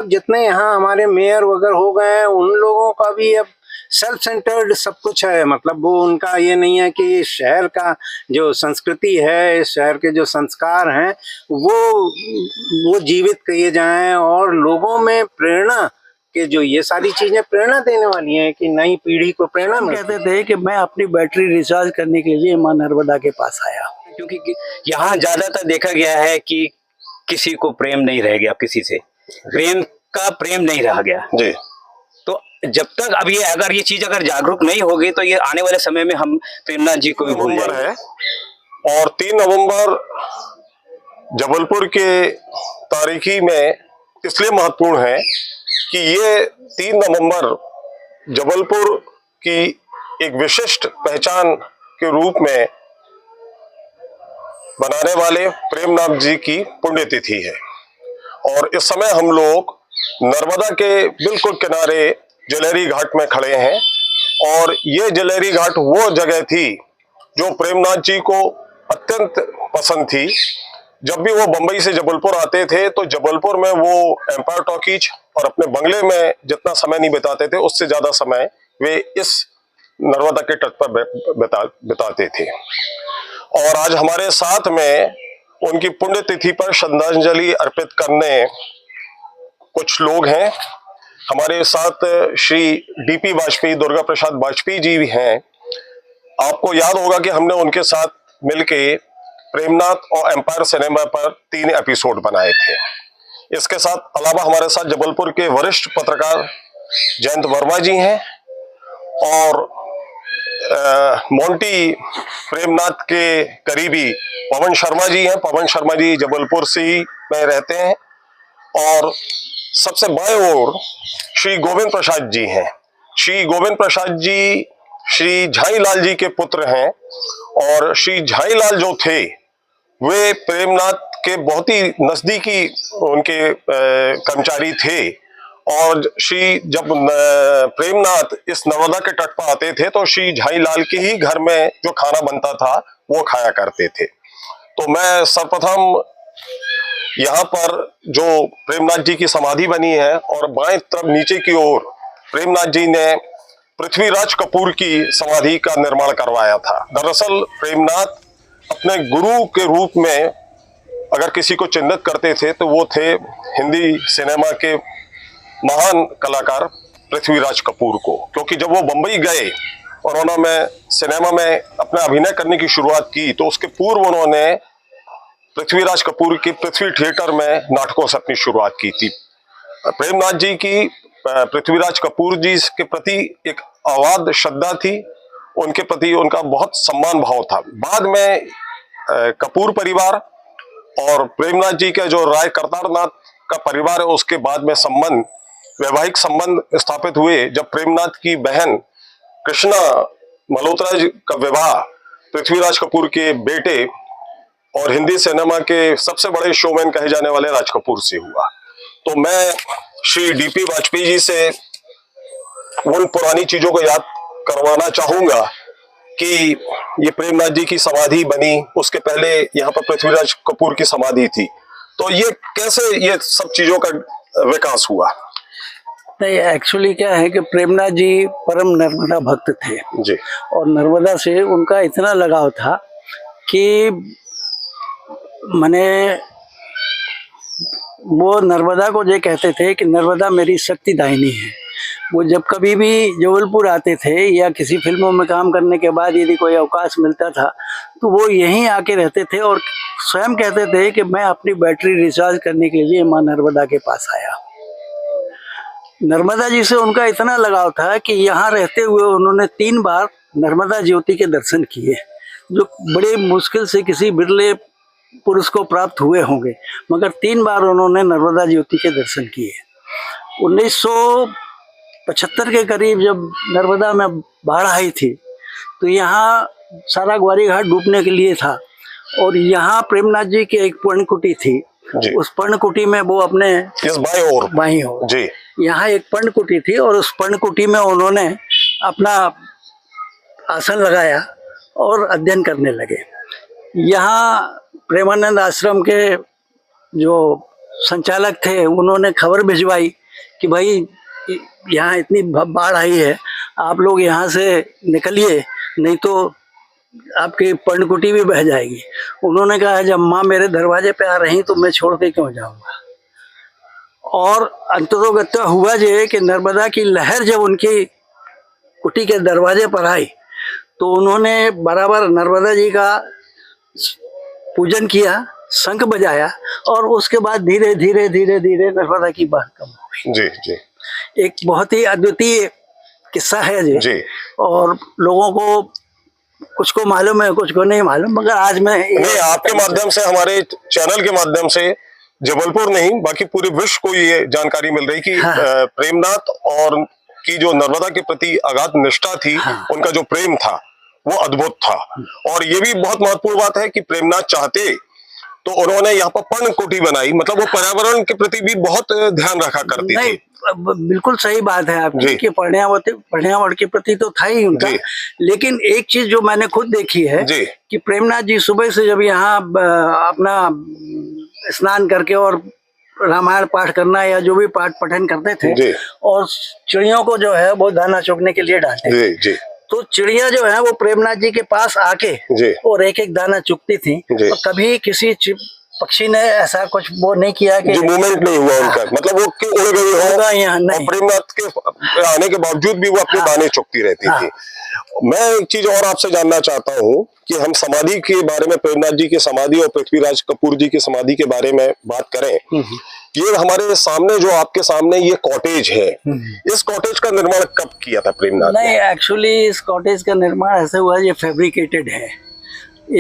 जितने यहाँ हमारे मेयर वगैरह हो गए हैं उन लोगों का भी अब सेल्फ सेंटर्ड सब कुछ है। मतलब वो उनका ये नहीं है कि शहर का जो संस्कृति है, इस शहर के जो संस्कार हैं वो जीवित किए जाएं और लोगों में प्रेरणा कि जो ये सारी चीजें प्रेरणा देने वाली हैं कि नई पीढ़ी को प्रेरणा कहते थे कि मैं अपनी बैटरी रिचार्ज करने के लिए मां नर्मदा के पास आया, क्योंकि यहाँ ज्यादातर देखा गया है कि किसी को प्रेम नहीं रह गया, किसी से प्रेम नहीं रह गया जी। तो जब तक अभी अगर ये चीज अगर जागरूक नहीं होगी तो ये आने वाले समय में हम प्रेमनाथ जी को भी भूल जाएंगे। और 3 नवंबर जबलपुर के तारीखी में इसलिए महत्वपूर्ण है कि ये 3 नवंबर जबलपुर की एक विशिष्ट पहचान के रूप में बनाने वाले प्रेमनाथ जी की पुण्यतिथि है। और इस समय हम लोग नर्मदा के बिल्कुल किनारे जलेरी घाट में खड़े हैं और ये जलेरी घाट वो जगह थी जो प्रेमनाथ जी को अत्यंत पसंद थी। जब भी वो बंबई से जबलपुर आते थे तो जबलपुर में वो एम्पायर टॉकीज और अपने बंगले में जितना समय नहीं बिताते थे उससे ज्यादा समय वे इस नर्मदा के तट पर बिताते थे। और आज हमारे साथ में उनकी पुण्यतिथि पर श्रद्धांजलि अर्पित करने कुछ लोग हैं। हमारे साथ श्री डीपी वाजपेयी, दुर्गा प्रसाद वाजपेयी जी भी हैं। आपको याद होगा कि हमने उनके साथ मिलके प्रेमनाथ और एम्पायर सिनेमा पर 3 एपिसोड बनाए थे। इसके साथ अलावा हमारे साथ जबलपुर के वरिष्ठ पत्रकार जयंत वर्मा जी हैं और मोंटी प्रेमनाथ के करीबी पवन शर्मा जी हैं। पवन शर्मा जी जबलपुर से ही में रहते हैं। और सबसे बाएं ओर श्री गोविंद प्रसाद जी हैं। श्री गोविंद प्रसाद जी श्री झाईलाल जी के पुत्र हैं और श्री झाईलाल जो थे वे प्रेमनाथ के बहुत ही नजदीकी उनके कर्मचारी थे। और जब प्रेमनाथ इस नर्मदा के तट पर आते थे तो श्री झाईलाल के ही घर में जो खाना बनता था वो खाया करते थे। तो मैं सर्वप्रथम यहाँ पर जो प्रेमनाथ जी की समाधि बनी है और बाएं तरफ नीचे की ओर प्रेमनाथ जी ने पृथ्वीराज कपूर की समाधि का निर्माण करवाया था। दरअसल प्रेमनाथ अपने गुरु के रूप में अगर किसी को चिन्हित करते थे तो वो थे हिंदी सिनेमा के महान कलाकार पृथ्वीराज कपूर को। क्योंकि जब वो बंबई गए और उन्होंने सिनेमा में अपना अभिनय करने की शुरुआत की तो उसके पूर्व उन्होंने पृथ्वीराज कपूर के पृथ्वी थिएटर में नाटकों से अपनी शुरुआत की थी। प्रेमनाथ जी की पृथ्वीराज कपूर जी के प्रति एक अगाध श्रद्धा थी, उनके प्रति उनका बहुत सम्मान भाव था। बाद में कपूर परिवार और प्रेमनाथ जी का जो राय करतारनाथ का परिवार है उसके बाद में वैवाहिक संबंध स्थापित हुए। जब प्रेमनाथ की बहन कृष्णा मल्होत्रा जी का विवाह पृथ्वीराज कपूर के बेटे और हिंदी सिनेमा के सबसे बड़े शोमैन कहे जाने वाले राज कपूर से हुआ। तो मैं श्री डीपी वाजपेयी जी से उन पुरानी चीजों को याद करवाना चाहूंगा कि ये प्रेमनाथ जी की समाधि बनी, उसके पहले यहाँ पर पृथ्वीराज कपूर की समाधि थी। तो ये कैसे ये सब चीजों का विकास हुआ? नहीं, एक्चुअली क्या है कि प्रेमनाथ जी परम नर्मदा भक्त थे जी। और नर्मदा से उनका इतना लगाव था कि माने वो नर्मदा को ये कहते थे कि नर्मदा मेरी शक्ति दाहिनी है। वो जब कभी भी जबलपुर आते थे या किसी फिल्मों में काम करने के बाद यदि कोई अवकाश मिलता था तो वो यहीं आके रहते थे और स्वयं कहते थे कि मैं अपनी बैटरी रिचार्ज करने के लिए मां नर्मदा के पास आया। नर्मदा जी से उनका इतना लगाव था कि यहाँ रहते हुए उन्होंने 3 बार नर्मदा ज्योति के दर्शन किए, जो बड़े मुश्किल से किसी बिरले पुरुष को प्राप्त हुए होंगे, मगर 3 बार उन्होंने नर्मदा ज्योति के दर्शन किए। 1975 के करीब जब नर्मदा में बाढ़ आई थी तो यहाँ सारा ग्वारी घाट डूबने के लिए था और यहाँ प्रेमनाथ जी की एक पर्णकुटी थी। उस पर्णकुटी में वो अपने बाईं ओर जी यहाँ एक पर्णकुटी थी और उस पर्णकुटी में उन्होंने अपना आसन लगाया और अध्ययन करने लगे। यहाँ प्रेमानंद आश्रम के जो संचालक थे, उन्होंने खबर भिजवाई कि भाई यहाँ इतनी बाढ़ आई है, आप लोग यहाँ से निकलिए, नहीं तो आपकी पर्णकुटी भी बह जाएगी। उन्होंने कहा जब माँ मेरे दरवाजे पे आ रही तो मैं छोड़ के क्यों जाऊंगा। और अंततोगत्वा हुआ ये कि नर्मदा की लहर जब उनकी कुटी के दरवाजे पर आई तो उन्होंने बराबर नर्मदा जी का पूजन किया, शंख बजाया, और उसके बाद धीरे धीरे धीरे धीरे नर्मदा की बाढ़ कम हो गई। जी जी एक बहुत ही अद्वितीय किस्सा है जी। और लोगों को कुछ को मालूम है, कुछ को नहीं मालूम, मगर आज मैं नहीं, आपके माध्यम से, हमारे चैनल के माध्यम से जबलपुर नहीं बाकी पूरे विश्व को ये जानकारी मिल रही कि हाँ। प्रेमनाथ और की जो नर्मदा के प्रति अगाध निष्ठा थी, हाँ। उनका जो प्रेम था वो अद्भुत था। और ये भी बहुत महत्वपूर्ण बात है कि प्रेमनाथ चाहते तो उन्होंने यहाँ पर पर्णकुटी बनाई, मतलब वो पर्यावरण के प्रति भी बहुत ध्यान रखा करती नहीं, थी। बिल्कुल सही बात है आपकी जी। कि पर्यावरण के प्रति तो था ही उनका, जी। लेकिन एक चीज जो मैंने खुद देखी है जी। कि प्रेमनाथ जी सुबह से जब यहाँ अपना स्नान करके और रामायण पाठ करना या जो भी पाठ पठन करते थे, जी। और चिड़ियों को जो है वो दाना चुगने के लिए डालते थे, जी जी तो चिड़िया जो है वो प्रेमनाथ जी के पास आके जी और एक एक दाना चुगती थी। जी। और कभी किसी पक्षी ने ऐसा कुछ वो नहीं किया कि जो मूवमेंट नहीं हुआ उनका, मतलब वो कि उड़ गई हो, यहाँ और नहीं। प्रेमनाथ के आने के बावजूद भी वो अपने हाँ। दाने चुगती रहती हाँ। थी। मैं एक चीज और आपसे जानना चाहता हूँ कि हम समाधि के बारे में, प्रेमनाथ जी की समाधि और पृथ्वीराज कपूर जी की समाधि के बारे में बात करें। ये हमारे सामने जो आपके सामने ये कॉटेज है, इस कॉटेज का निर्माण कब किया था प्रेमनाथ ने? नहीं, एक्चुअली इस कॉटेज का निर्माण ऐसे हुआ, ये फैब्रिकेटेड है।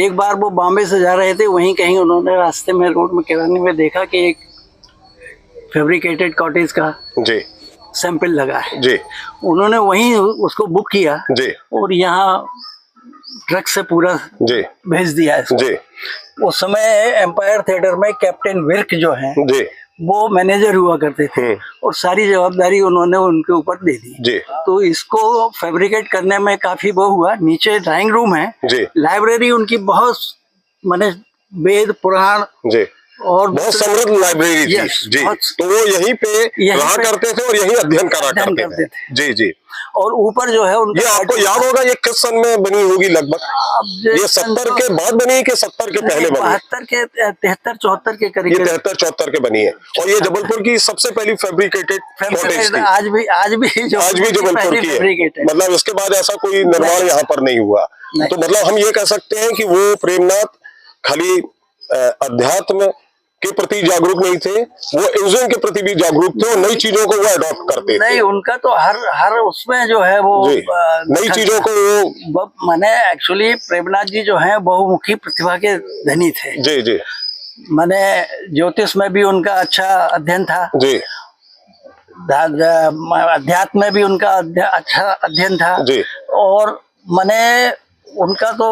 एक बार वो बॉम्बे से जा रहे थे, वहीं कहीं उन्होंने रास्ते में रोड में किराने में देखा कि एक फैब्रिकेटेड कॉटेज का जी सैंपल लगा है। जी उन्होंने वहीं उसको बुक किया जी और यहाँ ट्रक से पूरा जी भेज दिया इसको। जी उस समय एम्पायर थिएटर में कैप्टन विर्क जो है जी वो मैनेजर हुआ करते थे और सारी जवाबदारी उन्होंने उनके ऊपर दे दी। जी तो इसको फैब्रिकेट करने में काफी वो हुआ। नीचे ड्राइंग रूम है, जी लाइब्रेरी उनकी बहुत, माने वेद पुराण जी और बहुत समृद्ध लाइब्रेरी थी। Yes, जी, बहुत- तो वो यहीं पे रहा पे करते थे और यहीं अध्ययन करा अध्ययन करते करते थे। जी जी। और ऊपर जो है उनका ये आपको याद होगा ये किस सन में बनी होगी लगभग? ये 70 के बाद बनी है कि 70 के पहले बनी है? 72 के 73 74 के ये करीब 73 74 के बनी है। और ये जबलपुर की सबसे पहली फैब्रिकेटेड कॉटेज थी। आज भी आज भी जबलपुर की है, फैब्रिकेटेड। मतलब इसके बाद ऐसा कोई निर्माण यहाँ पर नहीं हुआ। नहीं। तो मतलब हम ये कह सकते हैं कि वो प्रेमनाथ खाली अध्यात्म के प्रति जागरूक नहीं थे, वो इंजन के प्रति भी जागरूक थे और नई चीजों को वो अडॉप्ट करते थे। नहीं, उनका तो हर उसमें जो है वो जी, नई चीजों को वो माने एक्चुअली प्रेमनाथ जी जो है बहुमुखी प्रतिभा के धनी थे। जी जी माने ज्योतिष में भी उनका अच्छा अध्ययन था, जी अध्यात्म में भी उनका अच्छा अध्ययन था जी और माने उनका तो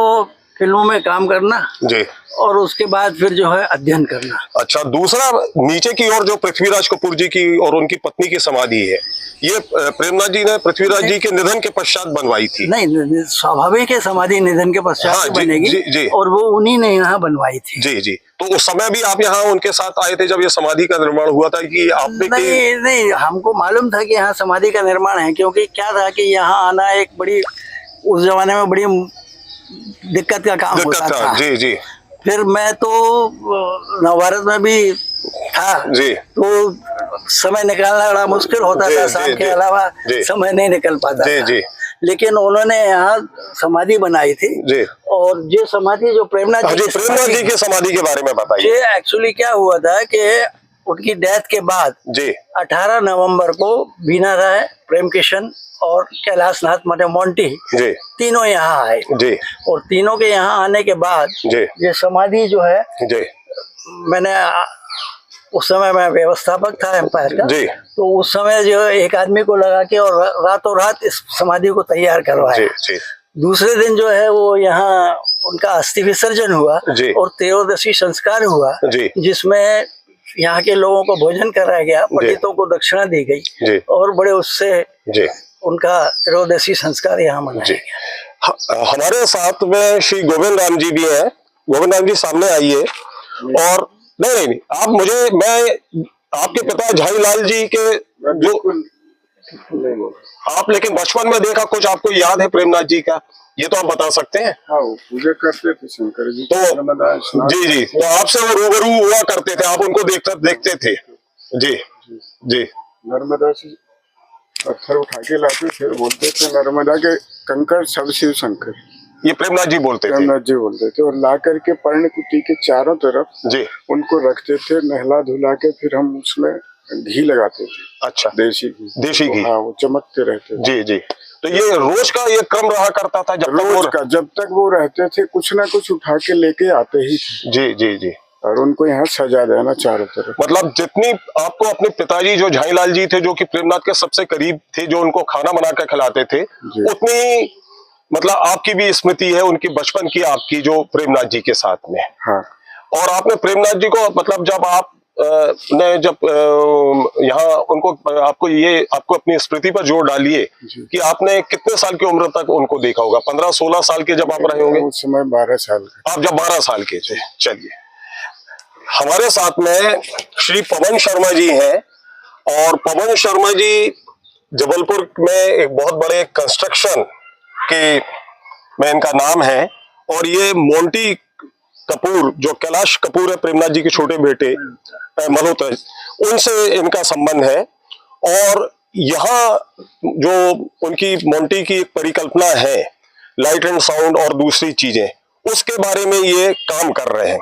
फिल्मों में काम करना जी और उसके बाद फिर जो है अध्ययन करना। अच्छा, दूसरा नीचे की ओर जो पृथ्वीराज कपूर जी की और उनकी पत्नी की समाधि है, ये प्रेमनाथ जी ने पृथ्वीराज जी के निधन के पश्चात बनवाई थी। नहीं, स्वाभाविक है समाधि निधन के पश्चात हाँ, ही जी, बनेगी। जी, जी। और वो उन्हीं ने यहाँ बनवाई थी। जी जी। तो उस समय भी आप यहाँ उनके साथ आए थे जब ये समाधि का निर्माण हुआ था कि आपने नहीं नहीं, हमको मालूम था कि यहाँ समाधि का निर्माण है, क्योंकि क्या था कि यहाँ आना एक बड़ी, उस जमाने में बड़ी दिक्कत का काम होता था। जी जी फिर मैं तो नवभारत में भी था, जी तो समय निकालना बड़ा मुश्किल होता जी, था, जी, शाम के जी, अलावा जी। समय नहीं निकल पाता जी था। जी लेकिन उन्होंने यहाँ समाधि बनाई थी। जी। और ये समाधि जो प्रेमनाथ हाँ जी, जी की प्रेमनाथ जी की समाधि के बारे में बताइए। ये एक्चुअली क्या हुआ था कि उनकी डेथ के बाद जी 18 नवंबर को बीना राय, प्रेम किशन और कैलाश नाथ माने मोंटी जी तीनों यहाँ आए। जी और तीनों के यहाँ आने के बाद जी ये समाधि जो है, जी मैंने उस समय मैं व्यवस्थापक था एम्पायर का, जी तो उस समय जो एक आदमी को लगा के और रातों रात इस समाधि को तैयार जी करवाया। जी दूसरे दिन जो है वो यहाँ उनका अस्थि विसर्जन हुआ जी। और त्रयोदशी संस्कार हुआ, जी जिसमें यहाँ के लोगों को भोजन कराया गया, पंडितों को दक्षिणा दी गई जी और बड़े उससे जी उनका त्रयोदशी संस्कार यहाँ मनाया जी। गया। हमारे साथ में श्री गोविंद राम जी भी हैं। गोविंद राम जी सामने आइए। और नहीं, आप मुझे, मैं आपके पिता झाईलाल जी के जो आप लेकिन बचपन में देखा कुछ आपको याद है प्रेमनाथ जी का, ये तो आप बता सकते हैं? हाँ, वो पूजा करते थे शंकर जी तो नर्मदा स्नान। जी, तो आपसे वो रूबरू हुआ करते थे, आप उनको देखते थे? जी जी। नर्मदा से पत्थर उठा के लाते थे, बोलते थे नर्मदा के कंकड़ सब शिव शंकर, ये प्रेमनाथ जी बोलते थे? प्रेमनाथ जी बोलते थे। और ला करके पर्णकुटी के चारों तरफ जी। उनको रखते थे, नहला धुला के फिर हम उसमें घी लगाते थे। अच्छा, देसी घी। हाँ, वो चमकते रहते थे। जी जी। तो ये रोज का ये क्रम रहा करता था जब तक वो रहते थे, कुछ ना कुछ उठा के लेके आते ही थे। जी जी जी। और उनको यहाँ सजा देना चारों तरफ। मतलब जितनी आपको अपने पिताजी जो झाईलाल जी थे, जो कि प्रेमनाथ के सबसे करीब थे, जो उनको खाना बना कर खिलाते थे, उतनी मतलब आपकी भी स्मृति है उनकी बचपन की, आपकी जो प्रेमनाथ जी के साथ में। हाँ। और आपने प्रेमनाथ जी को मतलब जब आप जब यहाँ उनको आपको अपनी स्मृति पर जोर डालिए कि आपने कितने साल की उम्र तक उनको देखा होगा? 15-16 साल के जब आप रहे होंगे? उस समय 12 साल का। आप जब 12 साल के थे। चलिए, हमारे साथ में श्री पवन शर्मा जी हैं, और पवन शर्मा जी जबलपुर में एक बहुत बड़े कंस्ट्रक्शन के में इनका नाम है, और ये मोंटी कपूर, जो कैलाश कपूर है प्रेमनाथ जी के छोटे बेटे मल्होत्रा, उनसे इनका संबंध है। और यहाँ जो उनकी मोंटी की एक परिकल्पना है, लाइट एंड साउंड और दूसरी चीजें, उसके बारे में ये काम कर रहे हैं।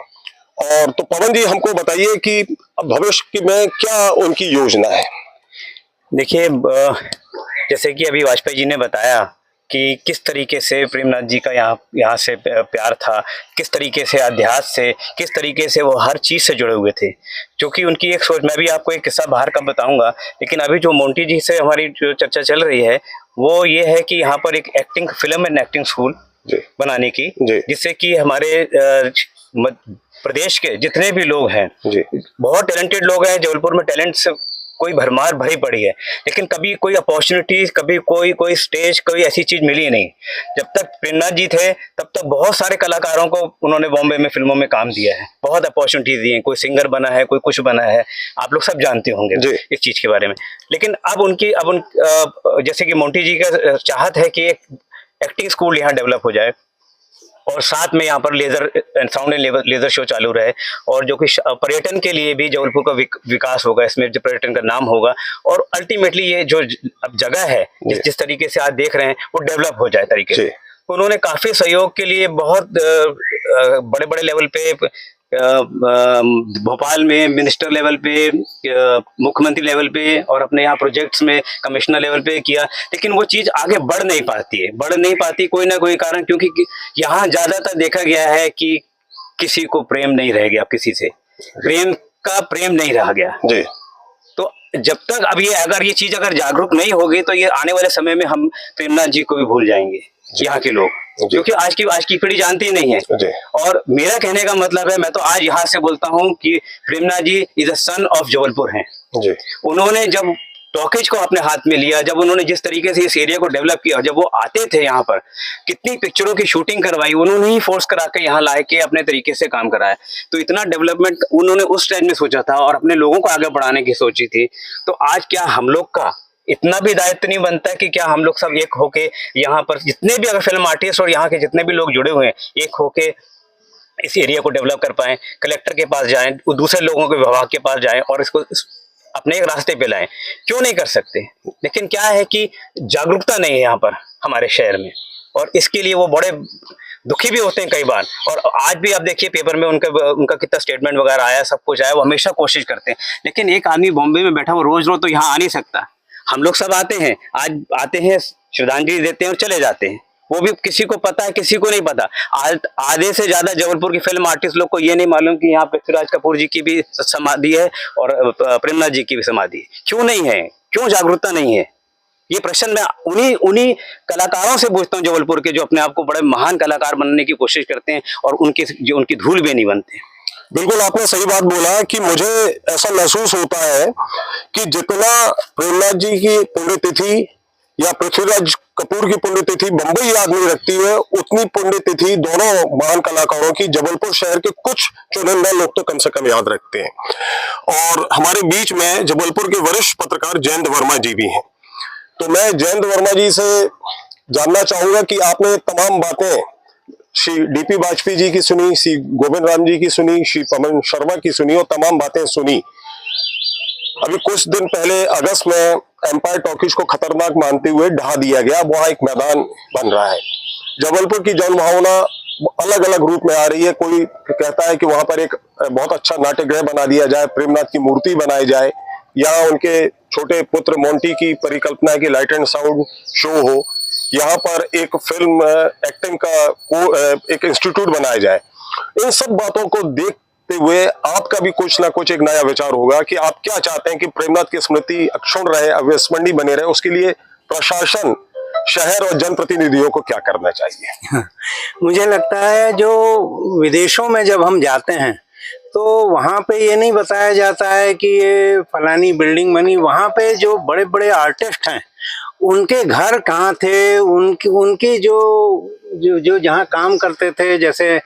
और तो पवन जी, हमको बताइए कि भविष्य में क्या उनकी योजना है? देखिए, जैसे कि अभी वाजपेयी जी ने बताया कि किस तरीके से प्रेमनाथ जी का यहाँ से प्यार था, किस तरीके से अध्यात्म से, किस तरीके से वो हर चीज़ से जुड़े हुए थे, जो कि उनकी एक सोच। मैं भी आपको एक किस्सा बाहर का बताऊंगा, लेकिन अभी जो मोंटी जी से हमारी जो चर्चा चल रही है वो ये है कि यहाँ पर एक फिल्म एंड एक्टिंग स्कूल बनाने की, जिससे कि हमारे प्रदेश के जितने भी लोग हैं, बहुत टैलेंटेड लोग हैं जबलपुर में, टैलेंट से कोई भरमार भरी पड़ी है, लेकिन कभी कोई अपॉर्चुनिटी, कभी कोई स्टेज, कोई ऐसी चीज मिली नहीं। जब तक प्रेमनाथ जी थे तब तक बहुत सारे कलाकारों को उन्होंने बॉम्बे में फिल्मों में काम दिया है, बहुत अपॉर्चुनिटी दी है, कोई सिंगर बना है, कोई कुछ बना है, आप लोग सब जानते होंगे इस चीज के बारे में। लेकिन अब जैसे कि मोंटी जी का चाहत है कि एक एक्टिंग स्कूल यहाँ डेवलप हो जाए, और साथ में यहाँ पर laser and sound and laser show चालू रहे, और जो कि पर्यटन के लिए भी जबलपुर का विकास होगा, इसमें जो पर्यटन का नाम होगा, और अल्टीमेटली ये जो अब जगह है जिस तरीके से आज देख रहे हैं वो डेवलप हो जाए तरीके से। उन्होंने काफी सहयोग के लिए बहुत बड़े बड़े लेवल पे, भोपाल में मिनिस्टर लेवल पे, मुख्यमंत्री लेवल पे, और अपने यहाँ प्रोजेक्ट्स में कमिश्नर लेवल पे किया, लेकिन वो चीज आगे बढ़ नहीं पाती कोई ना कोई कारण, क्योंकि यहाँ ज्यादातर देखा गया है कि किसी को प्रेम नहीं रह गया, किसी से प्रेम नहीं रह गया जी। तो जब तक अगर ये चीज जागरूक नहीं होगी तो ये आने वाले समय में हम प्रेमनाथ जी को भी भूल जाएंगे, यहाँ के लोग, क्योंकि आज की पीढ़ी जानती ही नहीं है। और मेरा कहने का मतलब है, मैं तो आज यहाँ से बोलता हूँ कि Premnath ji is a son of Jabalpur हैं। उन्होंने जब टॉकीज को अपने हाथ में लिया, जब उन्होंने जिस तरीके से इस एरिया को डेवलप किया, जब वो आते थे यहाँ पर, कितनी पिक्चरों की शूटिंग करवाई, उन्होंने ही फोर्स करा के यहाँ लाए के अपने तरीके से काम कराया। तो इतना डेवलपमेंट उन्होंने उस टाइम में सोचा था और अपने लोगों को आगे बढ़ाने की सोची थी। तो आज क्या हम लोग का इतना भी दायित्व नहीं बनता कि क्या हम लोग सब एक होके यहाँ पर जितने भी अगर फिल्म आर्टिस्ट और यहाँ के जितने भी लोग जुड़े हुए हैं, एक होके इस एरिया को डेवलप कर पाएं, कलेक्टर के पास जाएं, दूसरे लोगों के विभाग के पास जाएं और इसको अपने एक रास्ते पे लाएं। क्यों नहीं कर सकते? लेकिन क्या है कि जागरूकता नहीं है यहाँ पर हमारे शहर में, और इसके लिए वो बड़े दुखी भी होते हैं कई बार। और आज भी आप देखिए पेपर में उनका कितना स्टेटमेंट वगैरह आया, सब कुछ आया, वो हमेशा कोशिश करते हैं। लेकिन एक आदमी बॉम्बे में बैठा वो रोज तो यहाँ आ नहीं सकता। हम लोग सब आते हैं, आज आते हैं, श्रद्धांजलि देते हैं और चले जाते हैं। वो भी किसी को पता है, किसी को नहीं पता। आधे से ज्यादा जबलपुर की फिल्म आर्टिस्ट लोग को ये नहीं मालूम कि यहाँ पृथ्वीराज कपूर जी की भी समाधि है और प्रेमनाथ जी की भी समाधि है। क्यों नहीं है? क्यों जागरूकता नहीं है? ये प्रश्न मैं उन्हीं कलाकारों से पूछता हूँ जबलपुर के, जो अपने आप को बड़े महान कलाकार बनने की कोशिश करते हैं और उनकी धूल भी नहीं बनते। बिल्कुल आपने सही बात बोला कि मुझे ऐसा महसूस होता है कि जितना प्रेमनाथ जी की पुण्यतिथि या पृथ्वीराज कपूर की पुण्यतिथि बंबई याद नहीं रखती है, उतनी पुण्यतिथि दोनों महान कलाकारों की जबलपुर शहर के कुछ चुनिंदा लोग तो कम से कम याद रखते हैं। और हमारे बीच में जबलपुर के वरिष्ठ पत्रकार जयंत वर्मा जी भी हैं। तो मैं जयंत वर्मा जी से जानना चाहूंगा कि आपने तमाम बातें श्री डीपी वाजपेयी जी की सुनी, श्री गोविंद राम जी की सुनी, श्री पवन शर्मा की सुनी और तमाम बातें सुनी। अभी कुछ दिन पहले अगस्त में एम्पायर टॉकीज को खतरनाक मानते हुए ढहा दिया गया, वहां एक मैदान बन रहा है। जबलपुर की जनभावना अलग अलग रूप में आ रही है। कोई कहता है कि वहां पर एक बहुत अच्छा नाट्यगृह बना दिया जाए, प्रेमनाथ की मूर्ति बनाई जाए, या उनके छोटे पुत्र मोंटी की परिकल्पना है कि लाइट एंड साउंड शो हो, यहाँ पर एक फिल्म एक्टिंग का एक इंस्टीट्यूट बनाया जाए। इन सब बातों को देखते हुए आपका भी कुछ ना कुछ एक नया विचार होगा कि आप क्या चाहते हैं कि प्रेमनाथ की स्मृति अक्षुण्ण रहे, अविस्मरणीय बने रहे। उसके लिए प्रशासन, शहर और जनप्रतिनिधियों को क्या करना चाहिए? मुझे लगता है जो विदेशों में जब हम जाते हैं तो वहाँ पे ये नहीं बताया जाता है कि ये फलानी बिल्डिंग बनी। वहाँ पे जो बड़े बड़े आर्टिस्ट हैं उनके घर कहाँ थे, उनकी जो जहाँ काम करते थे, जैसे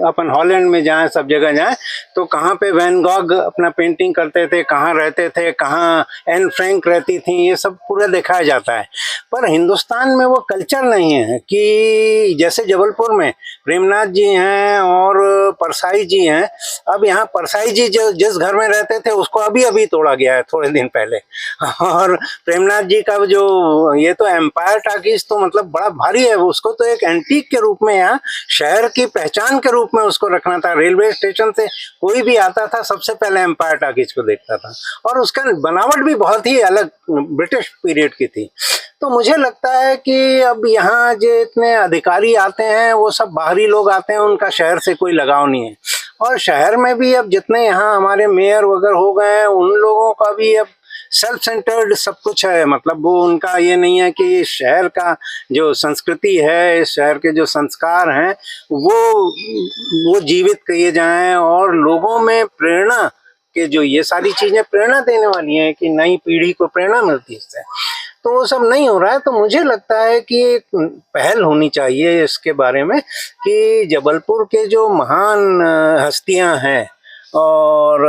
अपन हॉलैंड में जाएं, सब जगह जाएं तो कहाँ पे वैन गॉग अपना पेंटिंग करते थे, कहाँ रहते थे, कहाँ एन फ्रैंक रहती थी, ये सब पूरा दिखाया जाता है। पर हिंदुस्तान में वो कल्चर नहीं है कि जैसे जबलपुर में प्रेमनाथ जी हैं और परसाई जी हैं। अब यहाँ परसाई जी जो जिस घर में रहते थे उसको अभी तोड़ा गया है थोड़े दिन पहले, और प्रेमनाथ जी का जो ये तो एम्पायर टॉकीज तो मतलब बड़ा भारी है, उसको तो एक एंटीक के रूप में यहाँ शहर की पहचान के रूप में उसको रखना था। रेलवे स्टेशन से कोई भी आता था सबसे पहले एम्पायर टॉकीज को देखता था, और उसका बनावट भी बहुत ही अलग ब्रिटिश पीरियड की थी। तो मुझे लगता है कि अब यहाँ जो इतने अधिकारी आते हैं वो सब बाहरी लोग आते हैं, उनका शहर से कोई लगाव नहीं है। और शहर में भी अब जितने यहाँ हमारे मेयर वगैरह हो गए हैं उन लोगों का भी अब सेल्फ सेंटर्ड सब कुछ है। मतलब वो उनका ये नहीं है कि शहर का जो संस्कृति है, शहर के जो संस्कार हैं वो जीवित किए जाएं, और लोगों में प्रेरणा के जो ये सारी चीजें प्रेरणा देने वाली हैं कि नई पीढ़ी को प्रेरणा मिलती है इससे, तो वो सब नहीं हो रहा है। तो मुझे लगता है कि एक पहल होनी चाहिए इसके बारे में कि जबलपुर के जो महान हस्तियां हैं और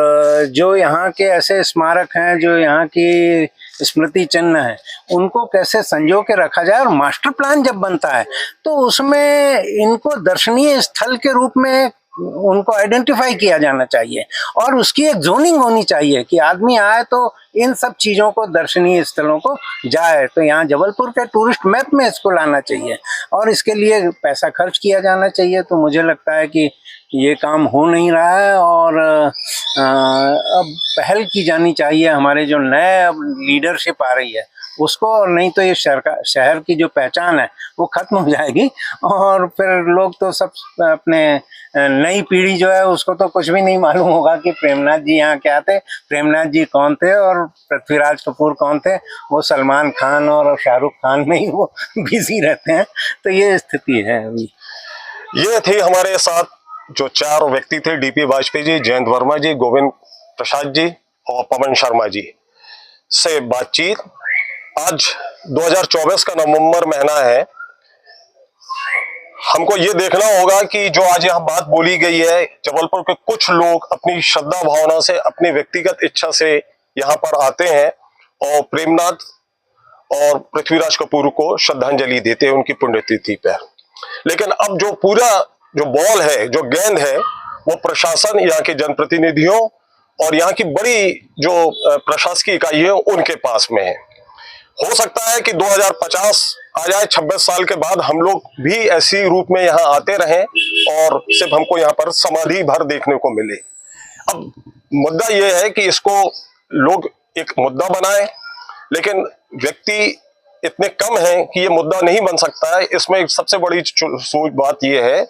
जो यहाँ के ऐसे स्मारक हैं, जो यहाँ की स्मृति चिन्ह है, उनको कैसे संजो के रखा जाए। और मास्टर प्लान जब बनता है तो उसमें इनको दर्शनीय स्थल के रूप में उनको आइडेंटिफाई किया जाना चाहिए, और उसकी एक जोनिंग होनी चाहिए कि आदमी आए तो इन सब चीज़ों को, दर्शनीय स्थलों को जाए। तो यहाँ जबलपुर के टूरिस्ट मैप में इसको लाना चाहिए और इसके लिए पैसा खर्च किया जाना चाहिए। तो मुझे लगता है कि ये काम हो नहीं रहा है, और अब पहल की जानी चाहिए। हमारे जो नए अब लीडरशिप आ रही है उसको, और नहीं तो ये शहर की जो पहचान है वो खत्म हो जाएगी, और फिर लोग तो सब अपने नई पीढ़ी जो है उसको तो कुछ भी नहीं मालूम होगा कि प्रेमनाथ जी यहाँ क्या थे, प्रेमनाथ जी कौन थे और पृथ्वीराज कपूर कौन थे। वो सलमान खान और शाहरुख खान में ही वो बिजी रहते हैं। तो ये स्थिति है अभी। ये थे हमारे साथ जो 4 व्यक्ति थे, डीपी वाजपेयी जी, जयंत वर्मा जी, गोविंद प्रसाद जी और पवन शर्मा जी से बातचीत। आज 2024 का नवंबर महीना है। हमको ये देखना होगा कि जो आज यहाँ बात बोली गई है, जबलपुर के कुछ लोग अपनी श्रद्धा भावना से, अपनी व्यक्तिगत इच्छा से यहाँ पर आते हैं और प्रेमनाथ और पृथ्वीराज कपूर को श्रद्धांजलि देते हैं उनकी पुण्यतिथि पर। लेकिन अब जो पूरा जो बॉल है, जो गेंद है, वो प्रशासन, यहाँ के जनप्रतिनिधियों और यहाँ की बड़ी जो प्रशासकीय इकाई है उनके पास में है। हो सकता है कि 2050 आ जाए, 26 साल के बाद हम लोग भी ऐसी रूप में यहाँ आते रहें और सिर्फ हमको यहाँ पर समाधि भर देखने को मिले। अब मुद्दा ये है कि इसको लोग एक मुद्दा बनाए, लेकिन व्यक्ति इतने कम हैं कि ये मुद्दा नहीं बन सकता है। इसमें सबसे बड़ी बात ये है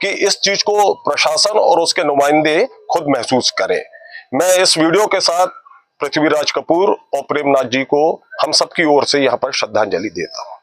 कि इस चीज को प्रशासन और उसके नुमाइंदे खुद महसूस करें। मैं इस वीडियो के साथ पृथ्वीराज कपूर और प्रेमनाथ जी को हम सबकी ओर से यहाँ पर श्रद्धांजलि देता हूँ।